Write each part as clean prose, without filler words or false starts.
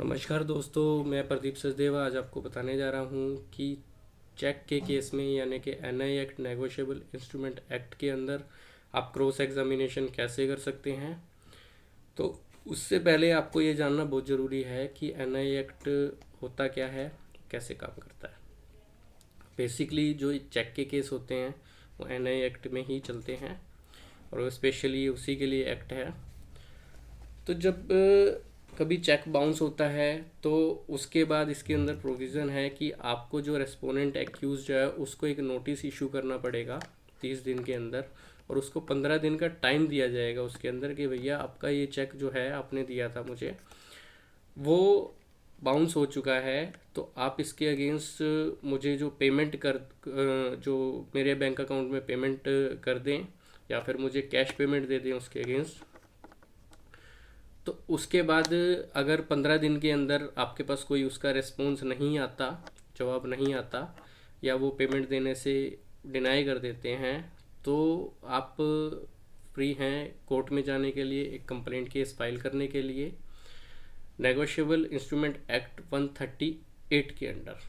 नमस्कार दोस्तों, मैं प्रदीप सचदेवा आज आपको बताने जा रहा हूँ कि चेक के केस में यानी कि NI act negotiable instrument act के अंदर आप क्रॉस एग्जामिनेशन कैसे कर सकते हैं। तो उससे पहले आपको ये जानना बहुत ज़रूरी है कि एनआई एक्ट होता क्या है, कैसे काम करता है। बेसिकली जो चेक के केस होते हैं वो एनआई एक्ट में ही चलते हैं और स्पेशली उसी के लिए एक्ट है। तो जब कभी चेक बाउंस होता है तो उसके बाद इसके अंदर प्रोविज़न है कि आपको जो रेस्पोनेंट एक्यूज है उसको एक नोटिस इशू करना पड़ेगा 30 दिन के अंदर, और उसको 15 दिन का टाइम दिया जाएगा उसके अंदर कि भैया आपका ये चेक जो है आपने दिया था मुझे वो बाउंस हो चुका है, तो आप इसके अगेंस्ट मुझे जो पेमेंट जो मेरे बैंक अकाउंट में पेमेंट कर दें या फिर मुझे कैश पेमेंट दे दें उसके अगेंस्ट। तो उसके बाद अगर 15 दिन के अंदर आपके पास कोई उसका रिस्पॉन्स नहीं आता, जवाब नहीं आता, या वो पेमेंट देने से डिनाई कर देते हैं, तो आप फ्री हैं कोर्ट में जाने के लिए, एक कंप्लेंट केस फाइल करने के लिए नेगोशिएबल इंस्ट्रूमेंट एक्ट 138 के अंडर।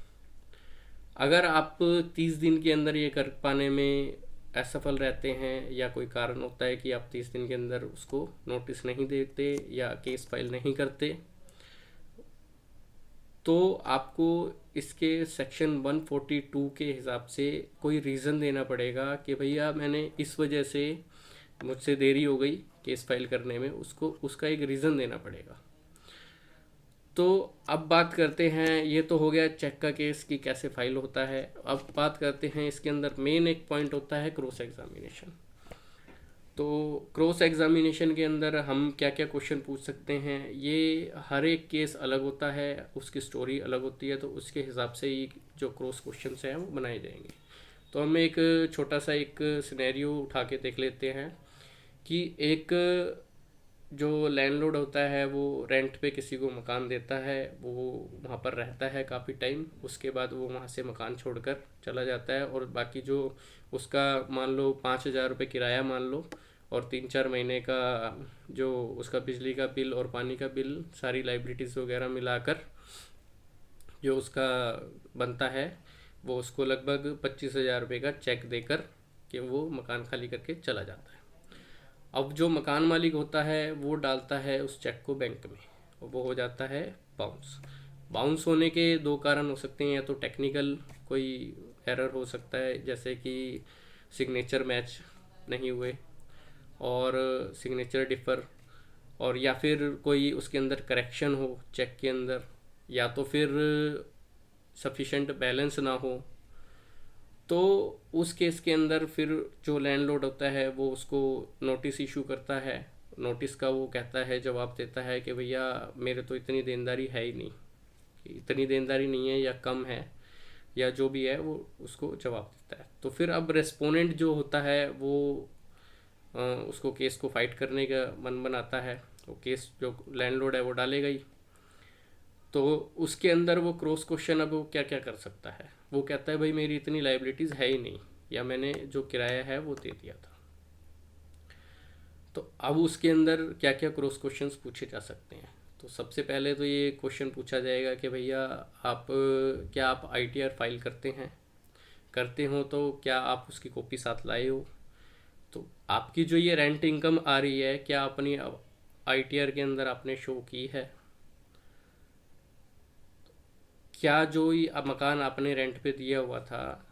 अगर आप 30 दिन के अंदर ये कर पाने में असफल रहते हैं या कोई कारण होता है कि आप 30 दिन के अंदर उसको नोटिस नहीं देते या केस फाइल नहीं करते, तो आपको इसके सेक्शन 142 के हिसाब से कोई रीज़न देना पड़ेगा कि भैया मैंने इस वजह से मुझसे देरी हो गई केस फाइल करने में, उसको उसका एक रीज़न देना पड़ेगा। तो अब बात करते हैं, ये तो हो गया चेक का केस कि कैसे फाइल होता है। अब बात करते हैं इसके अंदर मेन एक पॉइंट होता है क्रॉस एग्जामिनेशन। तो क्रॉस एग्जामिनेशन के अंदर हम क्या क्या क्वेश्चन पूछ सकते हैं, ये हर एक केस अलग होता है, उसकी स्टोरी अलग होती है, तो उसके हिसाब से ही जो क्रॉस क्वेश्चन हैं वो बनाए जाएंगे। तो हम एक छोटा सा एक सिनेरियो उठा के देख लेते हैं कि एक जो लैंडलॉर्ड होता है वो रेंट पे किसी को मकान देता है, वो वहाँ पर रहता है काफ़ी टाइम, उसके बाद वो वहाँ से मकान छोड़कर चला जाता है, और बाकी जो उसका मान लो 5,000 रुपये किराया मान लो, और 3-4 महीने का जो उसका बिजली का बिल और पानी का बिल सारी लाइबिलिटीज़ वगैरह मिलाकर जो उसका बनता है, वो उसको लगभग 25,000 रुपये का चेक देकर कि वो मकान खाली करके चला जाता है। अब जो मकान मालिक होता है वो डालता है उस चेक को बैंक में और वो हो जाता है बाउंस। बाउंस होने के दो कारण हो सकते हैं, या तो टेक्निकल कोई एरर हो सकता है जैसे कि सिग्नेचर मैच नहीं हुए और सिग्नेचर डिफ़र, और या फिर कोई उसके अंदर करेक्शन हो चेक के अंदर, या तो फिर सफिशेंट बैलेंस ना हो। तो उस केस के अंदर फिर जो लैंडलॉर्ड होता है वो उसको नोटिस इशू करता है। नोटिस का वो कहता है, जवाब देता है कि भैया मेरे तो इतनी देनदारी है ही नहीं, इतनी देनदारी नहीं है या कम है या जो भी है, वो उसको जवाब देता है। तो फिर अब रेस्पोनेंट जो होता है वो उसको केस को फाइट करने का मन बनाता है, वो केस जो लैंडलॉर्ड है वो डालेगा ही। तो उसके अंदर वो क्रॉस क्वेश्चन अब वो क्या क्या कर सकता है, वो कहता है भाई मेरी इतनी लाइबिलिटीज़ है ही नहीं, या मैंने जो किराया है वो दे दिया था। तो अब उसके अंदर क्या क्या क्रॉस क्वेश्चंस पूछे जा सकते हैं। तो सबसे पहले तो ये क्वेश्चन पूछा जाएगा कि भैया आप क्या आप आईटीआर फाइल करते हैं, करते हो तो क्या आप उसकी कॉपी साथ लाए हो। तो आपकी जो ये रेंट इनकम आ रही है क्या अपनी आईटीआर के अंदर आपने शो की है। क्या जो ये मकान आपने रेंट पे दिया हुआ था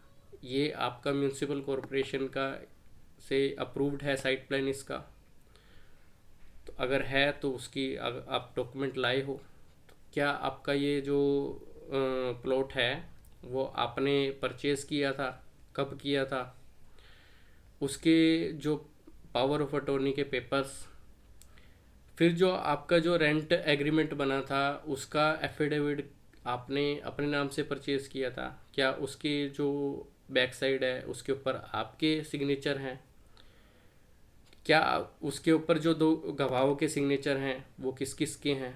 ये आपका म्यूनिसिपल कॉरपोरेशन का से अप्रूव्ड है साइट प्लान इसका। तो अगर है तो उसकी आप डॉक्यूमेंट लाए हो। तो क्या आपका ये जो प्लॉट है वो आपने परचेज़ किया था, कब किया था, उसके जो पावर ऑफ अटॉर्नी के पेपर्स, फिर जो आपका जो रेंट एग्रीमेंट बना था उसका एफिडेविट आपने अपने नाम से परचेज़ किया था, क्या उसकी जो बैक साइड है उसके ऊपर आपके सिग्नेचर हैं, क्या उसके ऊपर जो दो गवाहों के सिग्नेचर हैं वो किस किस के हैं,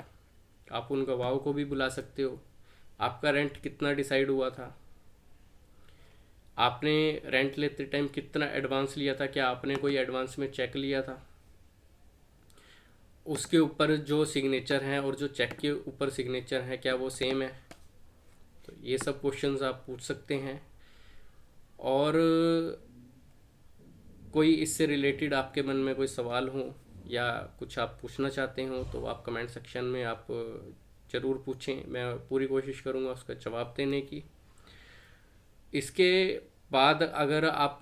आप उन गवाहों को भी बुला सकते हो। आपका रेंट कितना डिसाइड हुआ था, आपने रेंट लेते टाइम कितना एडवांस लिया था, क्या आपने कोई एडवांस में चेक लिया था। उसके ऊपर जो सिग्नेचर हैं और जो चेक के ऊपर सिग्नेचर है क्या वो सेम है। तो ये सब क्वेश्चंस आप पूछ सकते हैं। और कोई इससे रिलेटेड आपके मन में कोई सवाल हो या कुछ आप पूछना चाहते हो तो आप कमेंट सेक्शन में आप ज़रूर पूछें, मैं पूरी कोशिश करूँगा उसका जवाब देने की। इसके बाद अगर आप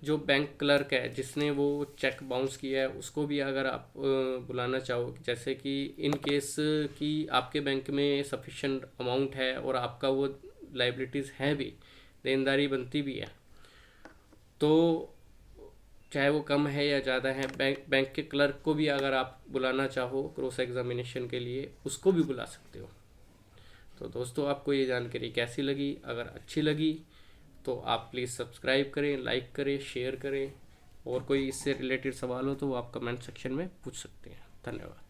जो बैंक क्लर्क है जिसने वो चेक बाउंस किया है उसको भी अगर आप बुलाना चाहो, जैसे कि इन केस कि आपके बैंक में सफिशेंट अमाउंट है और आपका वो लाइबिलिटीज़ हैं भी, देनदारी बनती भी है, तो चाहे वो कम है या ज़्यादा है, बैंक के क्लर्क को भी अगर आप बुलाना चाहो क्रॉस एग्जामिनेशन के लिए उसको भी बुला सकते हो। तो दोस्तों आपको ये जानकारी कैसी लगी? अगर अच्छी लगी तो आप प्लीज़ सब्सक्राइब करें, लाइक करें, शेयर करें, और कोई इससे रिलेटेड सवाल हो तो वो आप कमेंट सेक्शन में पूछ सकते हैं। धन्यवाद।